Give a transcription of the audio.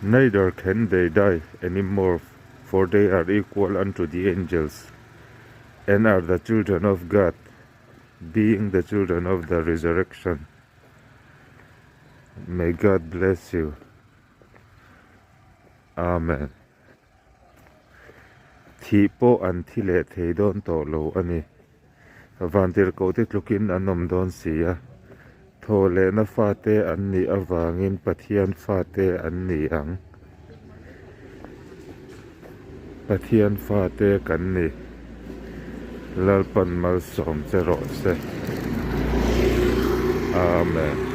neither can they die anymore, for they are equal unto the angels, and are the children of God, being the children of the resurrection. May God bless you. Amen. Thi po an thi le thei don to lo ani. Vantir ko te tlukin anom don siya. Tho le na fate an ni awangin pathian fate an ni ang. Pathian fate kan ni. Lalpan malsawm se rawh se. Amen.